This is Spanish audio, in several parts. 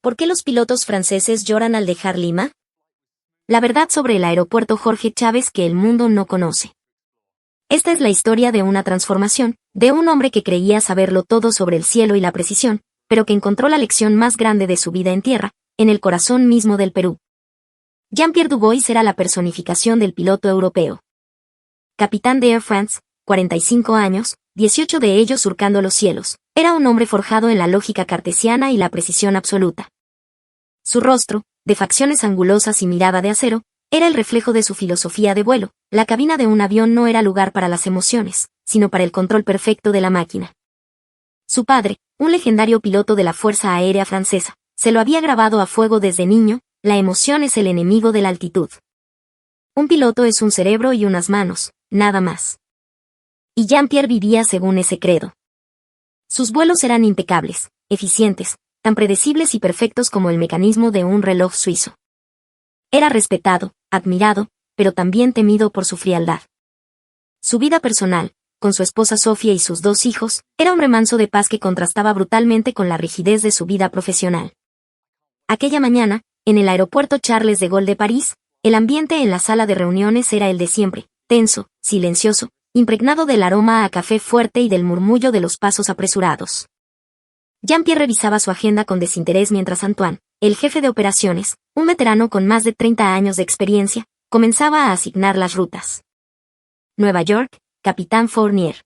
¿Por qué los pilotos franceses lloran al dejar Lima? La verdad sobre el aeropuerto Jorge Chávez que el mundo no conoce. Esta es la historia de una transformación, de un hombre que creía saberlo todo sobre el cielo y la precisión, pero que encontró la lección más grande de su vida en tierra, en el corazón mismo del Perú. Jean-Pierre Dubois era la personificación del piloto europeo. Capitán de Air France, 45 años, 18 de ellos surcando los cielos, era un hombre forjado en la lógica cartesiana y la precisión absoluta. Su rostro, de facciones angulosas y mirada de acero, era el reflejo de su filosofía de vuelo. La cabina de un avión no era lugar para las emociones, sino para el control perfecto de la máquina. Su padre, un legendario piloto de la Fuerza Aérea Francesa, se lo había grabado a fuego desde niño: la emoción es el enemigo de la altitud. Un piloto es un cerebro y unas manos, nada más. Y Jean-Pierre vivía según ese credo. Sus vuelos eran impecables, eficientes, tan predecibles y perfectos como el mecanismo de un reloj suizo. Era respetado, admirado, pero también temido por su frialdad. Su vida personal, con su esposa Sofía y sus 2 hijos, era un remanso de paz que contrastaba brutalmente con la rigidez de su vida profesional. Aquella mañana, en el aeropuerto Charles de Gaulle de París, el ambiente en la sala de reuniones era el de siempre, tenso, silencioso, impregnado del aroma a café fuerte y del murmullo de los pasos apresurados. Jean-Pierre revisaba su agenda con desinterés mientras Antoine, el jefe de operaciones, un veterano con más de 30 años de experiencia, comenzaba a asignar las rutas. Nueva York, Capitán Fournier.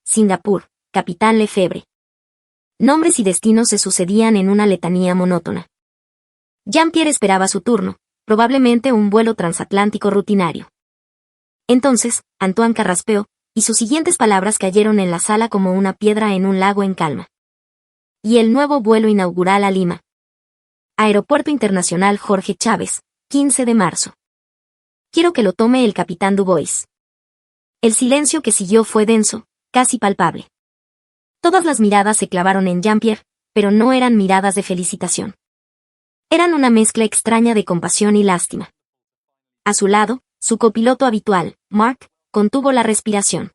Singapur, Capitán Lefebvre. Nombres y destinos se sucedían en una letanía monótona. Jean-Pierre esperaba su turno, probablemente un vuelo transatlántico rutinario. Entonces, Antoine carraspeó, y sus siguientes palabras cayeron en la sala como una piedra en un lago en calma. Y el nuevo vuelo inaugural a Lima. Aeropuerto Internacional Jorge Chávez, 15 de marzo. Quiero que lo tome el capitán Dubois. El silencio que siguió fue denso, casi palpable. Todas las miradas se clavaron en Jean-Pierre, pero no eran miradas de felicitación. Eran una mezcla extraña de compasión y lástima. A su lado, su copiloto habitual, Mark, contuvo la respiración.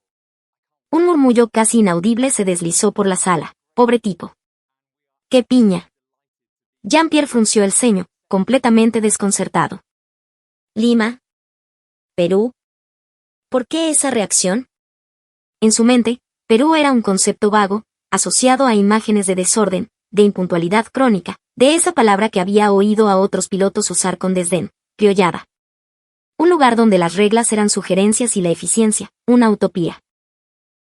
Un murmullo casi inaudible se deslizó por la sala. Pobre tipo. ¡Qué piña! Jean-Pierre frunció el ceño, completamente desconcertado. Lima. Perú. ¿Por qué esa reacción? En su mente, Perú era un concepto vago, asociado a imágenes de desorden, de impuntualidad crónica, de esa palabra que había oído a otros pilotos usar con desdén, criollada. Un lugar donde las reglas eran sugerencias y la eficiencia, una utopía.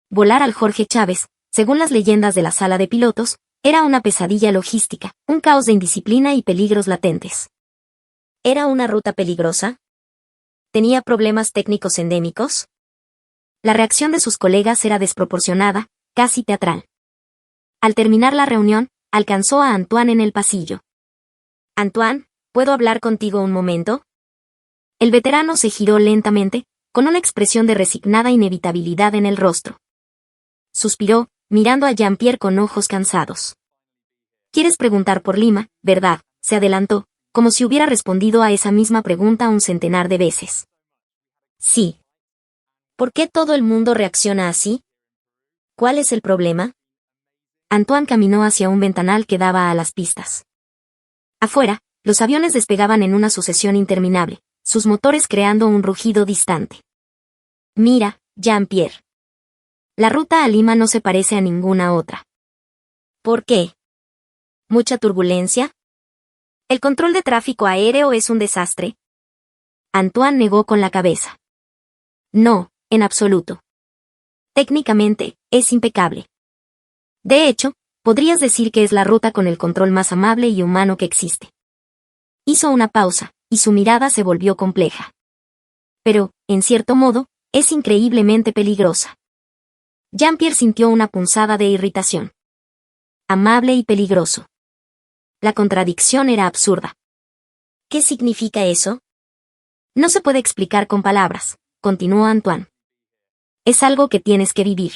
Volar al Jorge Chávez, según las leyendas de la sala de pilotos, era una pesadilla logística, un caos de indisciplina y peligros latentes. ¿Era una ruta peligrosa? ¿Tenía problemas técnicos endémicos? La reacción de sus colegas era desproporcionada, casi teatral. Al terminar la reunión, alcanzó a Antoine en el pasillo. Antoine, ¿puedo hablar contigo un momento? El veterano se giró lentamente, con una expresión de resignada inevitabilidad en el rostro. Suspiró, mirando a Jean-Pierre con ojos cansados. ¿Quieres preguntar por Lima, verdad? Se adelantó, como si hubiera respondido a esa misma pregunta un centenar de veces. Sí. ¿Por qué todo el mundo reacciona así? ¿Cuál es el problema? Antoine caminó hacia un ventanal que daba a las pistas. Afuera, los aviones despegaban en una sucesión interminable, sus motores creando un rugido distante. Mira, Jean-Pierre. La ruta a Lima no se parece a ninguna otra. ¿Por qué? ¿Mucha turbulencia? ¿El control de tráfico aéreo es un desastre? Antoine negó con la cabeza. No, en absoluto. Técnicamente, es impecable. De hecho, podrías decir que es la ruta con el control más amable y humano que existe. Hizo una pausa, y su mirada se volvió compleja. Pero, en cierto modo, es increíblemente peligrosa. Jean-Pierre sintió una punzada de irritación. Amable y peligroso. La contradicción era absurda. ¿Qué significa eso? No se puede explicar con palabras, continuó Antoine. Es algo que tienes que vivir.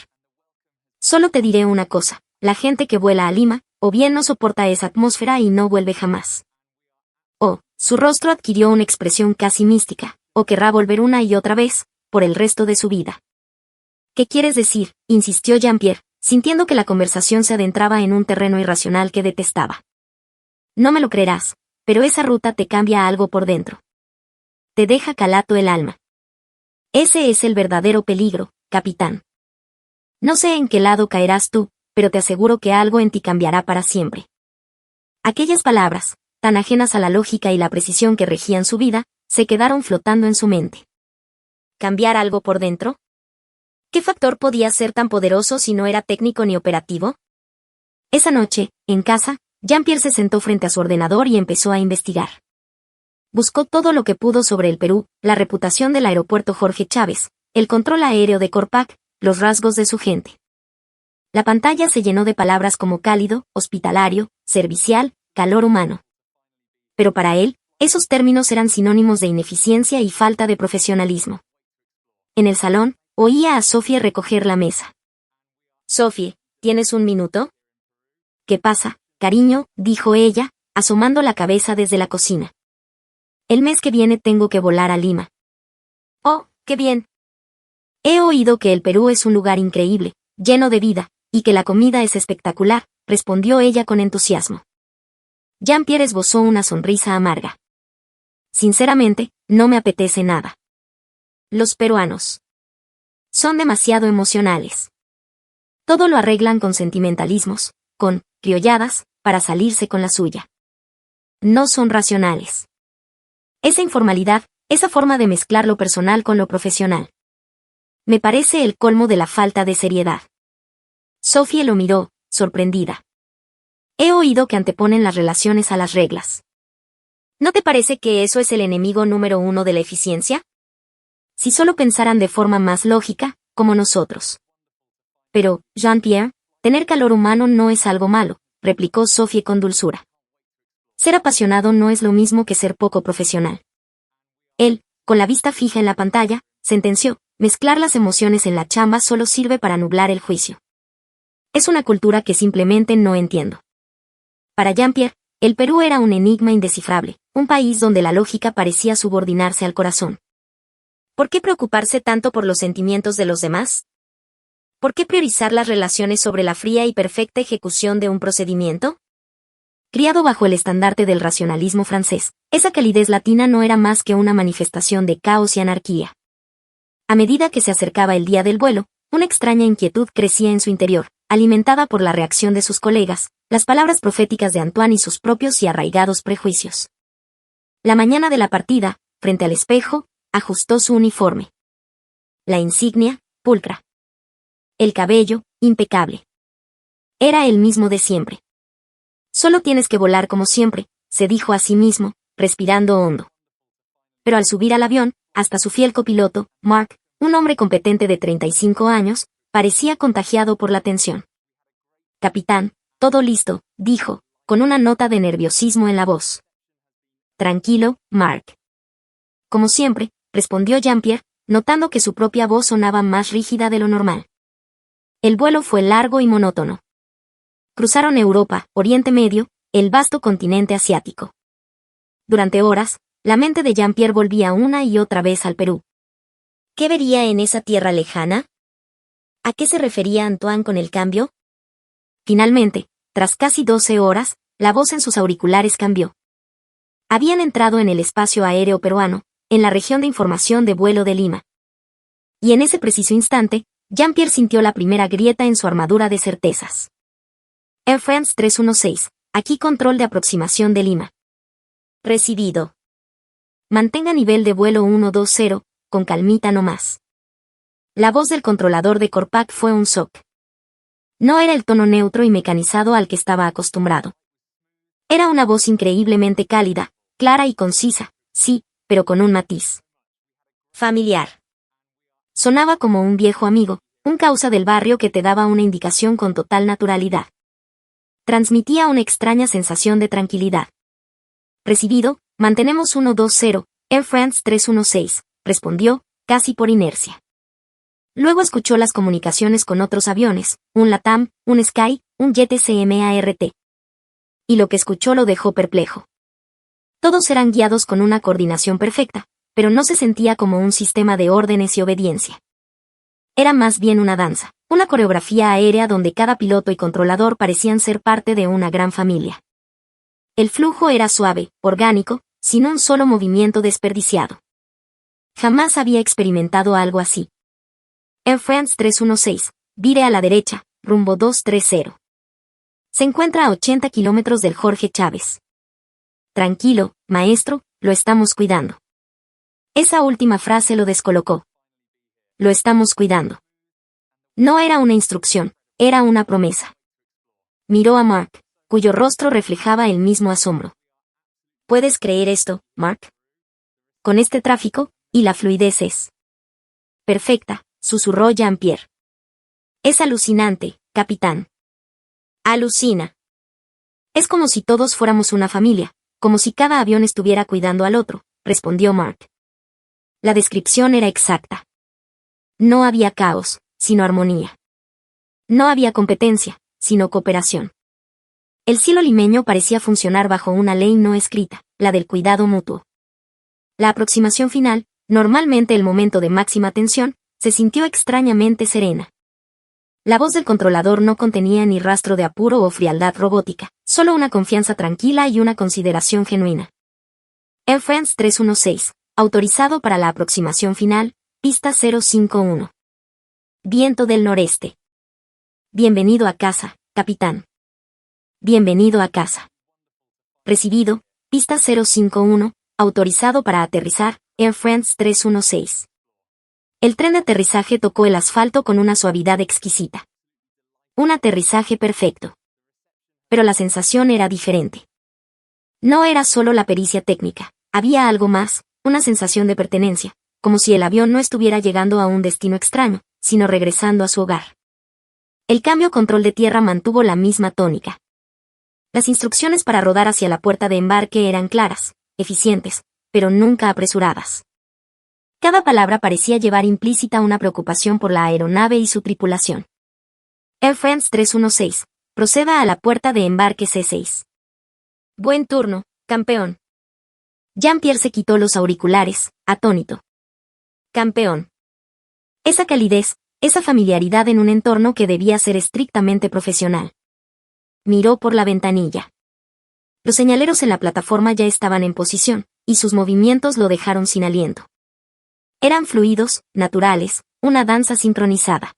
Solo te diré una cosa, la gente que vuela a Lima, o bien no soporta esa atmósfera y no vuelve jamás. O, su rostro adquirió una expresión casi mística, o querrá volver una y otra vez, por el resto de su vida. ¿Qué quieres decir?, insistió Jean-Pierre, sintiendo que la conversación se adentraba en un terreno irracional que detestaba. No me lo creerás, pero esa ruta te cambia algo por dentro. Te deja calato el alma. Ese es el verdadero peligro, capitán. No sé en qué lado caerás tú, pero te aseguro que algo en ti cambiará para siempre. Aquellas palabras, tan ajenas a la lógica y la precisión que regían su vida, se quedaron flotando en su mente. ¿Cambiar algo por dentro? ¿Qué factor podía ser tan poderoso si no era técnico ni operativo? Esa noche, en casa, Jean-Pierre se sentó frente a su ordenador y empezó a investigar. Buscó todo lo que pudo sobre el Perú, la reputación del aeropuerto Jorge Chávez, el control aéreo de Corpac, los rasgos de su gente. La pantalla se llenó de palabras como cálido, hospitalario, servicial, calor humano. Pero para él, esos términos eran sinónimos de ineficiencia y falta de profesionalismo. En el salón, oía a Sophie recoger la mesa. «Sophie, ¿tienes un minuto?» «¿Qué pasa, cariño?», dijo ella, asomando la cabeza desde la cocina. «El mes que viene tengo que volar a Lima». «Oh, qué bien». «He oído que el Perú es un lugar increíble, lleno de vida, y que la comida es espectacular», respondió ella con entusiasmo. Jean-Pierre esbozó una sonrisa amarga. «Sinceramente, no me apetece nada. Los peruanos son demasiado emocionales. Todo lo arreglan con sentimentalismos, con criolladas, para salirse con la suya. No son racionales. Esa informalidad, esa forma de mezclar lo personal con lo profesional. Me parece el colmo de la falta de seriedad». Sophie lo miró, sorprendida. «He oído que anteponen las relaciones a las reglas. ¿No te parece que eso es el enemigo número uno de la eficiencia? Si solo pensaran de forma más lógica, como nosotros». «Pero, Jean-Pierre, tener calor humano no es algo malo», replicó Sophie con dulzura. «Ser apasionado no es lo mismo que ser poco profesional». Él, con la vista fija en la pantalla, sentenció: «Mezclar las emociones en la chamba solo sirve para nublar el juicio. Es una cultura que simplemente no entiendo». Para Jean-Pierre, el Perú era un enigma indescifrable, un país donde la lógica parecía subordinarse al corazón. ¿Por qué preocuparse tanto por los sentimientos de los demás? ¿Por qué priorizar las relaciones sobre la fría y perfecta ejecución de un procedimiento? Criado bajo el estandarte del racionalismo francés, esa calidez latina no era más que una manifestación de caos y anarquía. A medida que se acercaba el día del vuelo, una extraña inquietud crecía en su interior, alimentada por la reacción de sus colegas, las palabras proféticas de Antoine y sus propios y arraigados prejuicios. La mañana de la partida, frente al espejo, ajustó su uniforme. La insignia, pulcra. El cabello, impecable. Era el mismo de siempre. «Solo tienes que volar como siempre», se dijo a sí mismo, respirando hondo. Pero al subir al avión, hasta su fiel copiloto, Mark, un hombre competente de 35 años, parecía contagiado por la tensión. «Capitán, todo listo», dijo, con una nota de nerviosismo en la voz. «Tranquilo, Mark». «Como siempre», respondió Jean-Pierre, notando que su propia voz sonaba más rígida de lo normal. El vuelo fue largo y monótono. Cruzaron Europa, Oriente Medio, el vasto continente asiático. Durante horas, la mente de Jean-Pierre volvía una y otra vez al Perú. ¿Qué vería en esa tierra lejana? ¿A qué se refería Antoine con el cambio? Finalmente, tras casi 12 horas, la voz en sus auriculares cambió. Habían entrado en el espacio aéreo peruano, en la región de información de vuelo de Lima. Y en ese preciso instante, Jean-Pierre sintió la primera grieta en su armadura de certezas. Air France 316, aquí control de aproximación de Lima. Recibido. Mantenga nivel de vuelo 120, con calmita no más. La voz del controlador de Corpac fue un shock. No era el tono neutro y mecanizado al que estaba acostumbrado. Era una voz increíblemente cálida, clara y concisa, sí, pero con un matiz familiar. Sonaba como un viejo amigo, un causa del barrio que te daba una indicación con total naturalidad. Transmitía una extraña sensación de tranquilidad. Recibido, mantenemos 120, Air France 316, respondió, casi por inercia. Luego escuchó las comunicaciones con otros aviones, un LATAM, un Sky, un Jet SMART. Y lo que escuchó lo dejó perplejo. Todos eran guiados con una coordinación perfecta, pero no se sentía como un sistema de órdenes y obediencia. Era más bien una danza, una coreografía aérea donde cada piloto y controlador parecían ser parte de una gran familia. El flujo era suave, orgánico, sin un solo movimiento desperdiciado. Jamás había experimentado algo así. Air France 316, vire a la derecha, rumbo 230. Se encuentra a 80 kilómetros del Jorge Chávez. Tranquilo, maestro, lo estamos cuidando. Esa última frase lo descolocó. Lo estamos cuidando. No era una instrucción, era una promesa. Miró a Mark, cuyo rostro reflejaba el mismo asombro. ¿Puedes creer esto, Mark? Con este tráfico, y la fluidez es perfecta, susurró Jean-Pierre. Es alucinante, capitán. Alucina. Es como si todos fuéramos una familia, como si cada avión estuviera cuidando al otro, respondió Mark. La descripción era exacta. No había caos, sino armonía. No había competencia, sino cooperación. El cielo limeño parecía funcionar bajo una ley no escrita, la del cuidado mutuo. La aproximación final, normalmente el momento de máxima tensión, se sintió extrañamente serena. La voz del controlador no contenía ni rastro de apuro o frialdad robótica, solo una confianza tranquila y una consideración genuina. Air France 316, autorizado para la aproximación final, pista 051. Viento del noreste. Bienvenido a casa, capitán. Bienvenido a casa. Recibido, pista 051, autorizado para aterrizar, Air France 316. El tren de aterrizaje tocó el asfalto con una suavidad exquisita. Un aterrizaje perfecto. Pero la sensación era diferente. No era solo la pericia técnica, había algo más, una sensación de pertenencia, como si el avión no estuviera llegando a un destino extraño, sino regresando a su hogar. El cambio control de tierra mantuvo la misma tónica. Las instrucciones para rodar hacia la puerta de embarque eran claras, eficientes, pero nunca apresuradas. Cada palabra parecía llevar implícita una preocupación por la aeronave y su tripulación. Air France 316, proceda a la puerta de embarque C6. Buen turno, campeón. Jean-Pierre se quitó los auriculares, atónito. Campeón. Esa calidez, esa familiaridad en un entorno que debía ser estrictamente profesional. Miró por la ventanilla. Los señaleros en la plataforma ya estaban en posición, y sus movimientos lo dejaron sin aliento. Eran fluidos, naturales, una danza sincronizada.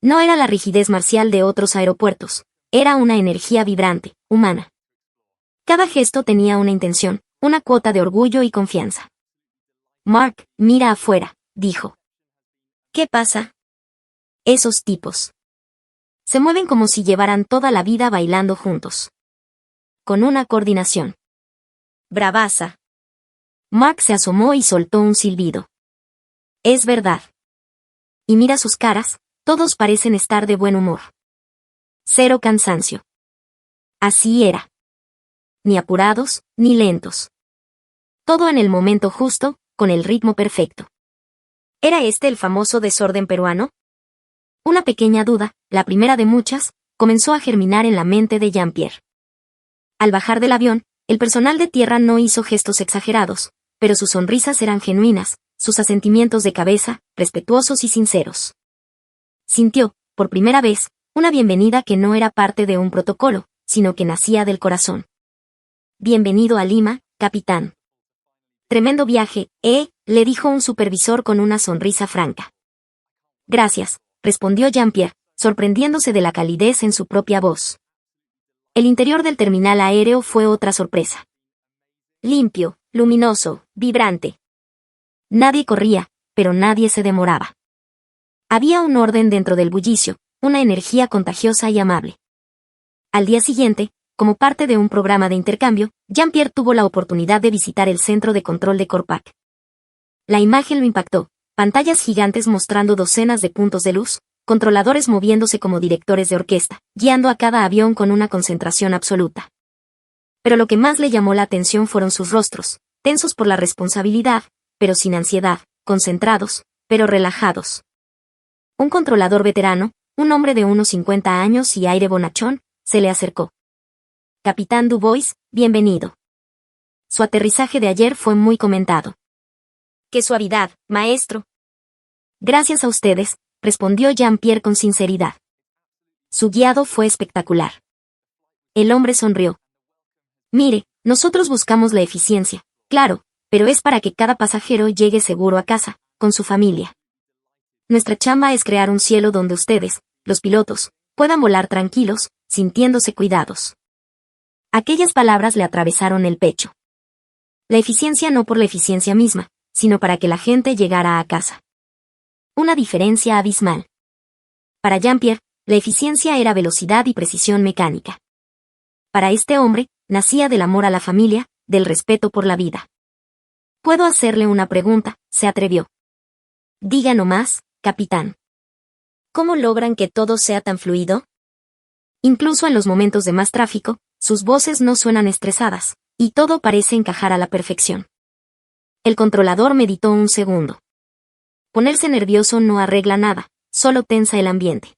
No era la rigidez marcial de otros aeropuertos, era una energía vibrante, humana. Cada gesto tenía una intención, una cuota de orgullo y confianza. Mark, mira afuera, dijo. ¿Qué pasa? Esos tipos. Se mueven como si llevaran toda la vida bailando juntos. Con una coordinación. Bravaza. Mark se asomó y soltó un silbido. Es verdad. Y mira sus caras, todos parecen estar de buen humor. Cero cansancio. Así era. Ni apurados, ni lentos. Todo en el momento justo, con el ritmo perfecto. ¿Era este el famoso desorden peruano? Una pequeña duda, la primera de muchas, comenzó a germinar en la mente de Jean-Pierre. Al bajar del avión, el personal de tierra no hizo gestos exagerados, pero sus sonrisas eran genuinas, sus asentimientos de cabeza, respetuosos y sinceros. Sintió, por primera vez, una bienvenida que no era parte de un protocolo, sino que nacía del corazón. Bienvenido a Lima, capitán. Tremendo viaje, le dijo un supervisor con una sonrisa franca. Gracias, respondió Jean-Pierre, sorprendiéndose de la calidez en su propia voz. El interior del terminal aéreo fue otra sorpresa. Limpio, luminoso, vibrante. Nadie corría, pero nadie se demoraba. Había un orden dentro del bullicio, una energía contagiosa y amable. Al día siguiente, como parte de un programa de intercambio, Jean-Pierre tuvo la oportunidad de visitar el centro de control de Corpac. La imagen lo impactó, pantallas gigantes mostrando docenas de puntos de luz, controladores moviéndose como directores de orquesta, guiando a cada avión con una concentración absoluta. Pero lo que más le llamó la atención fueron sus rostros, tensos por la responsabilidad, pero sin ansiedad, concentrados, pero relajados. Un controlador veterano, un hombre de unos 50 años y aire bonachón, se le acercó. Capitán Dubois, bienvenido. Su aterrizaje de ayer fue muy comentado. ¡Qué suavidad, maestro! Gracias a ustedes, respondió Jean-Pierre con sinceridad. Su guiado fue espectacular. El hombre sonrió. Mire, nosotros buscamos la eficiencia, claro, pero es para que cada pasajero llegue seguro a casa, con su familia. Nuestra chamba es crear un cielo donde ustedes, los pilotos, puedan volar tranquilos, sintiéndose cuidados. Aquellas palabras le atravesaron el pecho. La eficiencia no por la eficiencia misma, sino para que la gente llegara a casa. Una diferencia abismal. Para Jean-Pierre, la eficiencia era velocidad y precisión mecánica. Para este hombre, nacía del amor a la familia, del respeto por la vida. «¿Puedo hacerle una pregunta?», se atrevió. «Diga nomás, capitán. ¿Cómo logran que todo sea tan fluido?» Incluso en los momentos de más tráfico, sus voces no suenan estresadas, y todo parece encajar a la perfección. El controlador meditó un segundo. Ponerse nervioso no arregla nada, solo tensa el ambiente.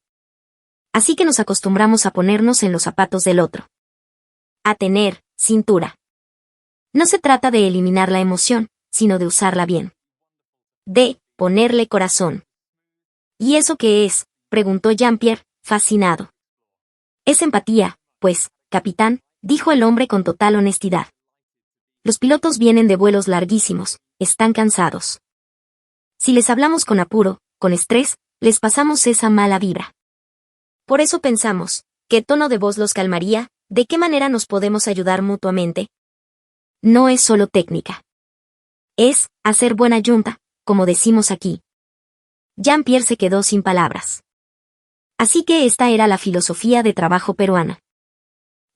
Así que nos acostumbramos a ponernos en los zapatos del otro. A tener cintura. No se trata de eliminar la emoción, sino de usarla bien. De ponerle corazón. ¿Y eso qué es?, preguntó Jean-Pierre, fascinado. Es empatía, pues, capitán, dijo el hombre con total honestidad. Los pilotos vienen de vuelos larguísimos, están cansados. Si les hablamos con apuro, con estrés, les pasamos esa mala vibra. Por eso pensamos, ¿qué tono de voz los calmaría? ¿De qué manera nos podemos ayudar mutuamente? No es solo técnica. Es hacer buena yunta, como decimos aquí. Jean-Pierre se quedó sin palabras. Así que esta era la filosofía de trabajo peruana.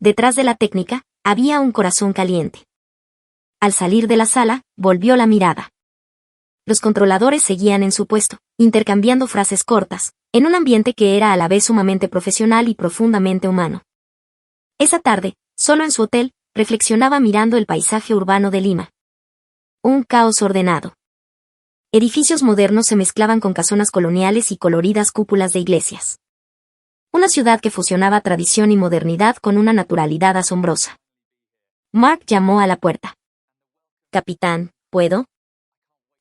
Detrás de la técnica, había un corazón caliente. Al salir de la sala, volvió la mirada. Los controladores seguían en su puesto, intercambiando frases cortas, en un ambiente que era a la vez sumamente profesional y profundamente humano. Esa tarde, solo en su hotel, reflexionaba mirando el paisaje urbano de Lima. Un caos ordenado. Edificios modernos se mezclaban con casonas coloniales y coloridas cúpulas de iglesias. Una ciudad que fusionaba tradición y modernidad con una naturalidad asombrosa. Mark llamó a la puerta. «Capitán, ¿puedo?»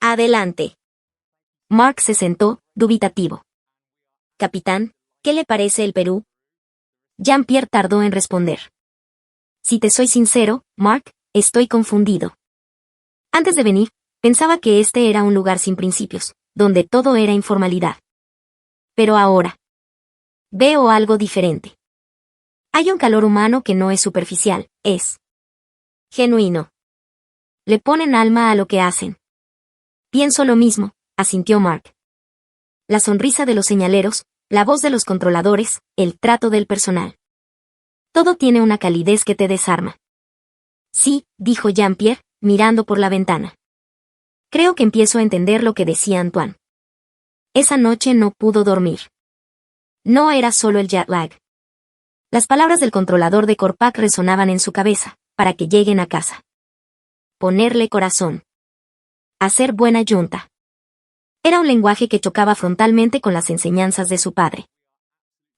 «Adelante». Mark se sentó, dubitativo. «Capitán, ¿qué le parece el Perú?» Jean-Pierre tardó en responder. «Si te soy sincero, Mark, estoy confundido. Antes de venir, pensaba que este era un lugar sin principios, donde todo era informalidad. Pero ahora veo algo diferente. Hay un calor humano que no es superficial, es genuino. Le ponen alma a lo que hacen». «Pienso lo mismo», asintió Mark. La sonrisa de los señaleros, la voz de los controladores, el trato del personal. Todo tiene una calidez que te desarma. «Sí», dijo Jean-Pierre, mirando por la ventana. «Creo que empiezo a entender lo que decía Antoine. Esa noche no pudo dormir. No era solo el jet lag. Las palabras del controlador de Corpac resonaban en su cabeza, para que lleguen a casa. Ponerle corazón. Hacer buena yunta. Era un lenguaje que chocaba frontalmente con las enseñanzas de su padre.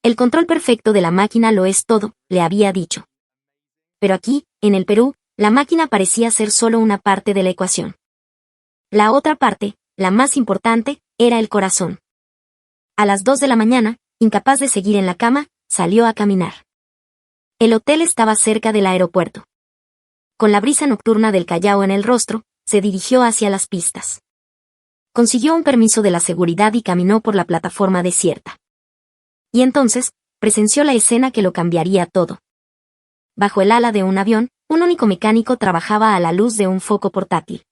El control perfecto de la máquina lo es todo, le había dicho. Pero aquí, en el Perú, la máquina parecía ser solo una parte de la ecuación. La otra parte, la más importante, era el corazón. A las 2 de la mañana, incapaz de seguir en la cama, salió a caminar. El hotel estaba cerca del aeropuerto. Con la brisa nocturna del Callao en el rostro, se dirigió hacia las pistas. Consiguió un permiso de la seguridad y caminó por la plataforma desierta. Y entonces, presenció la escena que lo cambiaría todo. Bajo el ala de un avión, un único mecánico trabajaba a la luz de un foco portátil.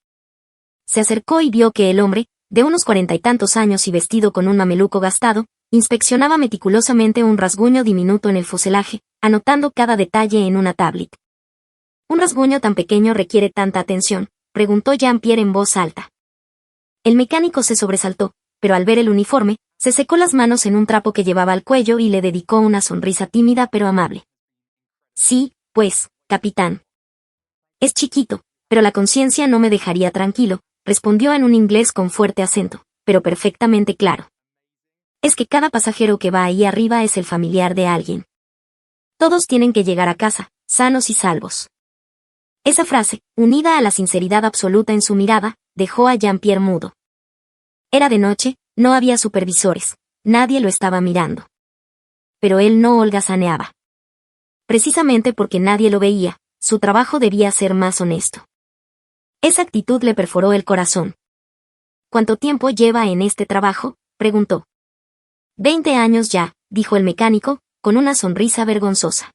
Se acercó y vio que el hombre, de unos 40 y tantos años y vestido con un mameluco gastado, inspeccionaba meticulosamente un rasguño diminuto en el fuselaje, anotando cada detalle en una tablet. ¿Un rasguño tan pequeño requiere tanta atención?, preguntó Jean-Pierre en voz alta. El mecánico se sobresaltó, pero al ver el uniforme, se secó las manos en un trapo que llevaba al cuello y le dedicó una sonrisa tímida pero amable. «Sí, pues, capitán. Es chiquito, pero la conciencia no me dejaría tranquilo», respondió en un inglés con fuerte acento, pero perfectamente claro. «Es que cada pasajero que va ahí arriba es el familiar de alguien. Todos tienen que llegar a casa, sanos y salvos». Esa frase, unida a la sinceridad absoluta en su mirada, dejó a Jean-Pierre mudo. Era de noche, no había supervisores, nadie lo estaba mirando. Pero él no holgazaneaba. Precisamente porque nadie lo veía, su trabajo debía ser más honesto. Esa actitud le perforó el corazón. ¿Cuánto tiempo lleva en este trabajo?, preguntó. 20 años ya, dijo el mecánico, con una sonrisa vergonzosa.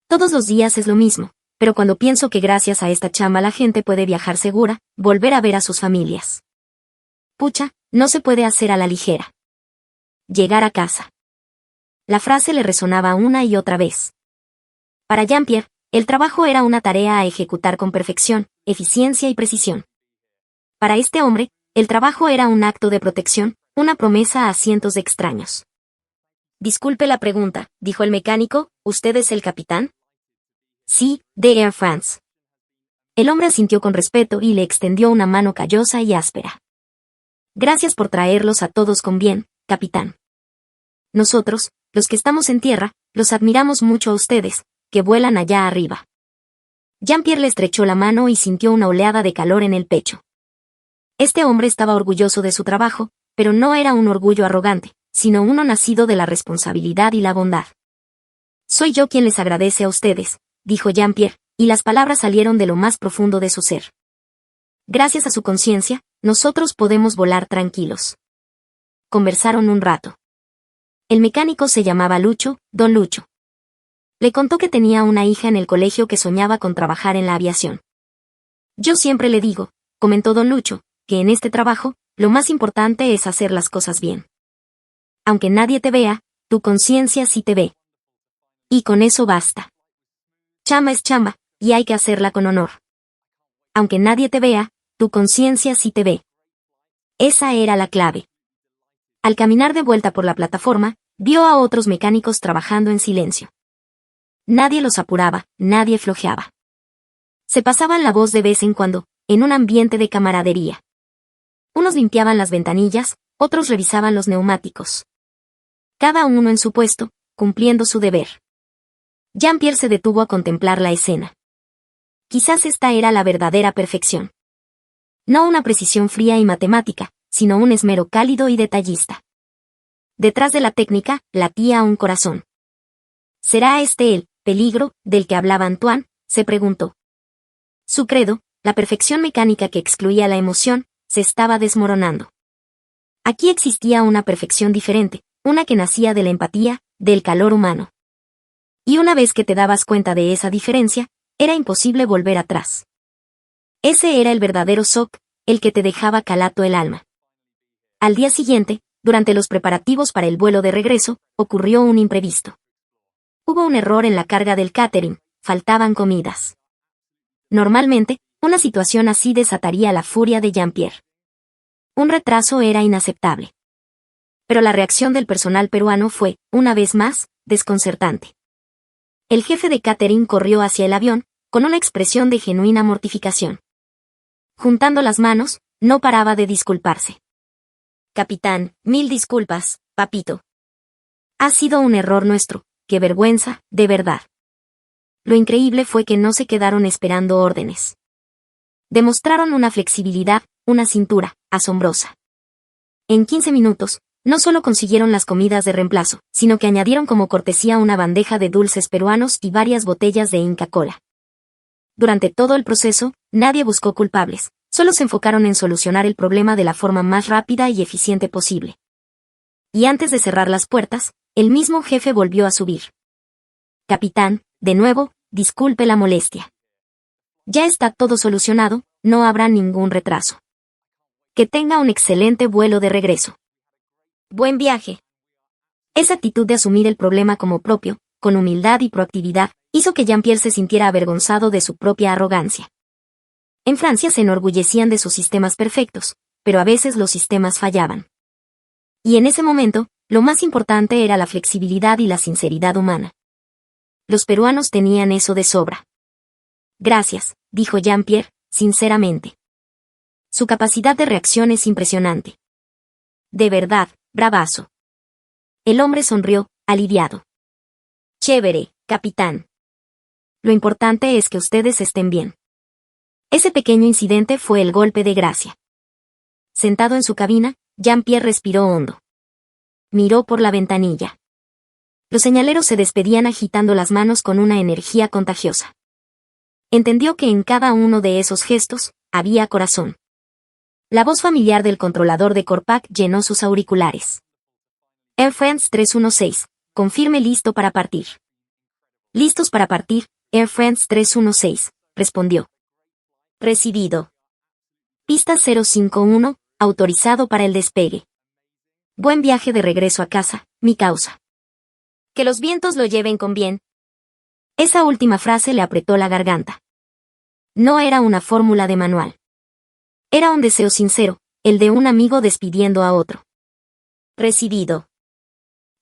Todos los días es lo mismo, pero cuando pienso que gracias a esta chamba la gente puede viajar segura, volver a ver a sus familias. Pucha, no se puede hacer a la ligera. Llegar a casa. La frase le resonaba una y otra vez. Para Jean-Pierre, el trabajo era una tarea a ejecutar con perfección, eficiencia y precisión. Para este hombre, el trabajo era un acto de protección, una promesa a cientos de extraños. Disculpe la pregunta, dijo el mecánico, ¿usted es el capitán? Sí, de Air France. El hombre asintió con respeto y le extendió una mano callosa y áspera. Gracias por traerlos a todos con bien, capitán. Nosotros, los que estamos en tierra, los admiramos mucho a ustedes, que vuelan allá arriba. Jean-Pierre le estrechó la mano y sintió una oleada de calor en el pecho. Este hombre estaba orgulloso de su trabajo, pero no era un orgullo arrogante, sino uno nacido de la responsabilidad y la bondad. Soy yo quien les agradece a ustedes, dijo Jean-Pierre, y las palabras salieron de lo más profundo de su ser. Gracias a su conciencia, nosotros podemos volar tranquilos. Conversaron un rato. El mecánico se llamaba Lucho, don Lucho. Le contó que tenía una hija en el colegio que soñaba con trabajar en la aviación. Yo siempre le digo, comentó don Lucho, que en este trabajo, lo más importante es hacer las cosas bien. Aunque nadie te vea, tu conciencia sí te ve. Y con eso basta. Chamba es chamba, y hay que hacerla con honor. Aunque nadie te vea, tu conciencia sí te ve. Esa era la clave. Al caminar de vuelta por la plataforma, vio a otros mecánicos trabajando en silencio. Nadie los apuraba, nadie flojeaba. Se pasaban la voz de vez en cuando, en un ambiente de camaradería. Unos limpiaban las ventanillas, otros revisaban los neumáticos. Cada uno en su puesto, cumpliendo su deber. Jean-Pierre se detuvo a contemplar la escena. Quizás esta era la verdadera perfección. No una precisión fría y matemática, sino un esmero cálido y detallista. Detrás de la técnica, latía un corazón. ¿Será este el peligro del que hablaba Antoine?, se preguntó. Su credo, la perfección mecánica que excluía la emoción, se estaba desmoronando. Aquí existía una perfección diferente, una que nacía de la empatía, del calor humano. Y una vez que te dabas cuenta de esa diferencia, era imposible volver atrás. Ese era el verdadero shock, el que te dejaba calato el alma. Al día siguiente, durante los preparativos para el vuelo de regreso, ocurrió un imprevisto. Hubo un error en la carga del catering, faltaban comidas. Normalmente, una situación así desataría la furia de Jean-Pierre. Un retraso era inaceptable. Pero la reacción del personal peruano fue, una vez más, desconcertante. El jefe de catering corrió hacia el avión, con una expresión de genuina mortificación. Juntando las manos, no paraba de disculparse. Capitán, 1000 disculpas, papito. Ha sido un error nuestro, qué vergüenza, de verdad. Lo increíble fue que no se quedaron esperando órdenes. Demostraron una flexibilidad, una cintura, asombrosa. En 15 minutos, no solo consiguieron las comidas de reemplazo, sino que añadieron como cortesía una bandeja de dulces peruanos y varias botellas de Inca Kola. Durante todo el proceso, nadie buscó culpables, solo se enfocaron en solucionar el problema de la forma más rápida y eficiente posible. Y antes de cerrar las puertas, el mismo jefe volvió a subir. Capitán, de nuevo, disculpe la molestia. Ya está todo solucionado, no habrá ningún retraso. Que tenga un excelente vuelo de regreso. Buen viaje. Esa actitud de asumir el problema como propio, con humildad y proactividad, hizo que Jean-Pierre se sintiera avergonzado de su propia arrogancia. En Francia se enorgullecían de sus sistemas perfectos, pero a veces los sistemas fallaban. Y en ese momento, lo más importante era la flexibilidad y la sinceridad humana. Los peruanos tenían eso de sobra. Gracias, dijo Jean-Pierre, sinceramente. Su capacidad de reacción es impresionante. De verdad, bravazo. El hombre sonrió, aliviado. Chévere, capitán. Lo importante es que ustedes estén bien. Ese pequeño incidente fue el golpe de gracia. Sentado en su cabina, Jean-Pierre respiró hondo. Miró por la ventanilla. Los señaleros se despedían agitando las manos con una energía contagiosa. entendió que en cada uno de esos gestos había corazón. La voz familiar del controlador de Corpac llenó sus auriculares. Air France 316, confirme listo para partir. Listos para partir, Air France 316, respondió. Recibido. Pista 051, autorizado para el despegue. Buen viaje de regreso a casa, mi causa. Que los vientos lo lleven con bien. Esa última frase le apretó la garganta. No era una fórmula de manual. Era un deseo sincero, el de un amigo despidiendo a otro. Recibido.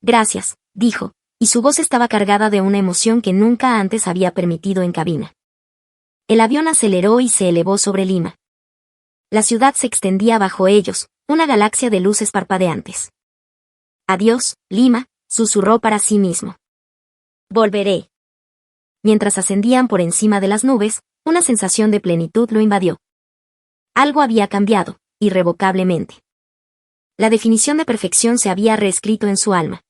Gracias, dijo, y su voz estaba cargada de una emoción que nunca antes había permitido en cabina. El avión aceleró y se elevó sobre Lima. La ciudad se extendía bajo ellos, una galaxia de luces parpadeantes. Adiós, Lima, susurró para sí mismo. Volveré. Mientras ascendían por encima de las nubes, una sensación de plenitud lo invadió. Algo había cambiado, irrevocablemente. La definición de perfección se había reescrito en su alma.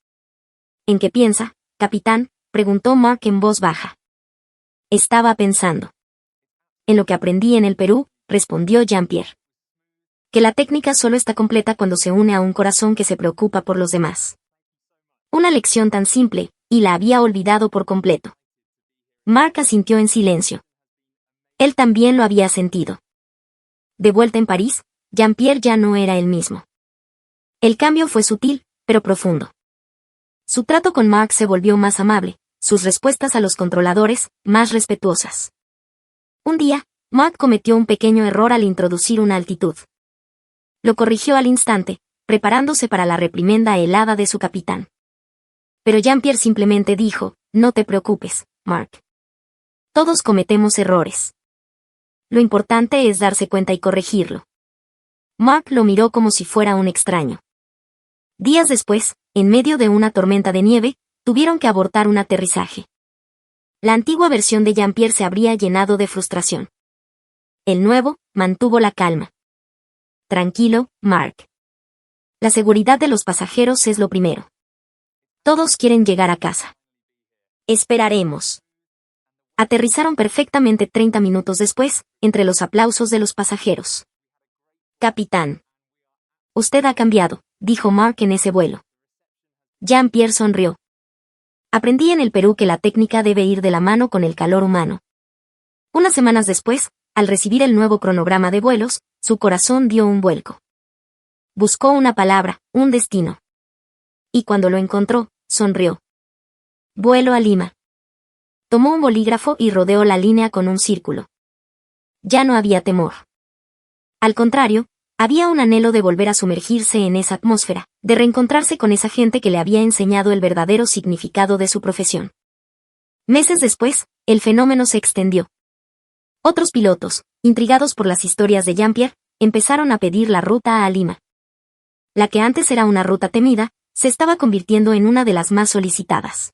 ¿En qué piensa, capitán?, preguntó Mark en voz baja. Estaba pensando. En lo que aprendí en el Perú, respondió Jean-Pierre. Que la técnica solo está completa cuando se une a un corazón que se preocupa por los demás. Una lección tan simple, y la había olvidado por completo. Mark asintió en silencio. Él también lo había sentido. De vuelta en París, Jean-Pierre ya no era el mismo. El cambio fue sutil, pero profundo. Su trato con Mark se volvió más amable, sus respuestas a los controladores, más respetuosas. Un día, Mark cometió un pequeño error al introducir una altitud. Lo corrigió al instante, preparándose para la reprimenda helada de su capitán. Pero Jean-Pierre simplemente dijo, no te preocupes, Mark. Todos cometemos errores. Lo importante es darse cuenta y corregirlo. Mark lo miró como si fuera un extraño. Días después, en medio de una tormenta de nieve, tuvieron que abortar un aterrizaje. La antigua versión de Jean-Pierre se habría llenado de frustración. El nuevo, mantuvo la calma. Tranquilo, Mark. La seguridad de los pasajeros es lo primero. Todos quieren llegar a casa. Esperaremos. Aterrizaron perfectamente 30 minutos después, entre los aplausos de los pasajeros. Capitán. Usted ha cambiado, dijo Mark en ese vuelo. Jean-Pierre sonrió. Aprendí en el Perú que la técnica debe ir de la mano con el calor humano. Unas semanas después, al recibir el nuevo cronograma de vuelos, su corazón dio un vuelco. Buscó una palabra, un destino. Y cuando lo encontró, sonrió. Vuelo a Lima. Tomó un bolígrafo y rodeó la línea con un círculo. Ya no había temor. Al contrario, había un anhelo de volver a sumergirse en esa atmósfera, de reencontrarse con esa gente que le había enseñado el verdadero significado de su profesión. Meses después, el fenómeno se extendió. Otros pilotos, intrigados por las historias de Jean-Pierre, empezaron a pedir la ruta a Lima. La que antes era una ruta temida, se estaba convirtiendo en una de las más solicitadas.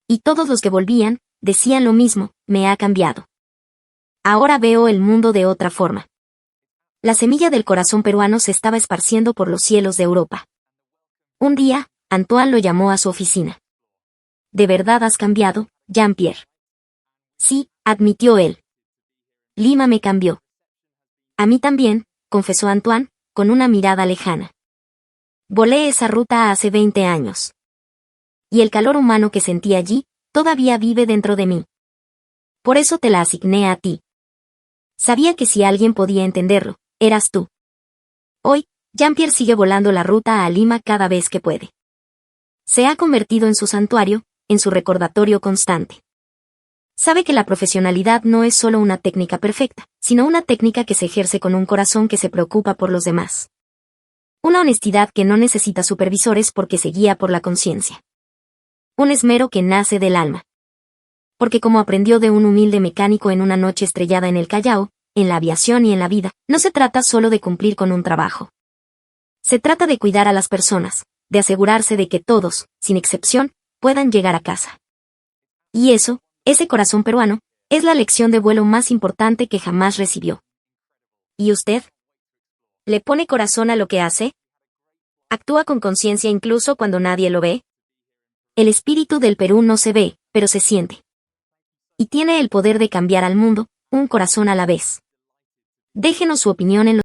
Y todos los que volvían, decían lo mismo, me ha cambiado. Ahora veo el mundo de otra forma. La semilla del corazón peruano se estaba esparciendo por los cielos de Europa. Un día, Antoine lo llamó a su oficina. ¿De verdad has cambiado, Jean-Pierre? Sí, admitió él. Lima me cambió. A mí también, confesó Antoine, con una mirada lejana. Volé esa ruta hace 20 años. Y el calor humano que sentí allí, todavía vive dentro de mí. Por eso te la asigné a ti. Sabía que si alguien podía entenderlo, eras tú. Hoy, Jean-Pierre sigue volando la ruta a Lima cada vez que puede. Se ha convertido en su santuario, en su recordatorio constante. Sabe que la profesionalidad no es solo una técnica perfecta, sino una técnica que se ejerce con un corazón que se preocupa por los demás. Una honestidad que no necesita supervisores porque se guía por la conciencia. Un esmero que nace del alma. Porque como aprendió de un humilde mecánico en una noche estrellada en el Callao, en la aviación y en la vida, no se trata solo de cumplir con un trabajo. Se trata de cuidar a las personas, de asegurarse de que todos, sin excepción, puedan llegar a casa. Y eso, ese corazón peruano, es la lección de vuelo más importante que jamás recibió. ¿Y usted? ¿Le pone corazón a lo que hace? ¿Actúa con conciencia incluso cuando nadie lo ve? El espíritu del Perú no se ve, pero se siente. y tiene el poder de cambiar al mundo, un corazón a la vez. Déjenos su opinión en los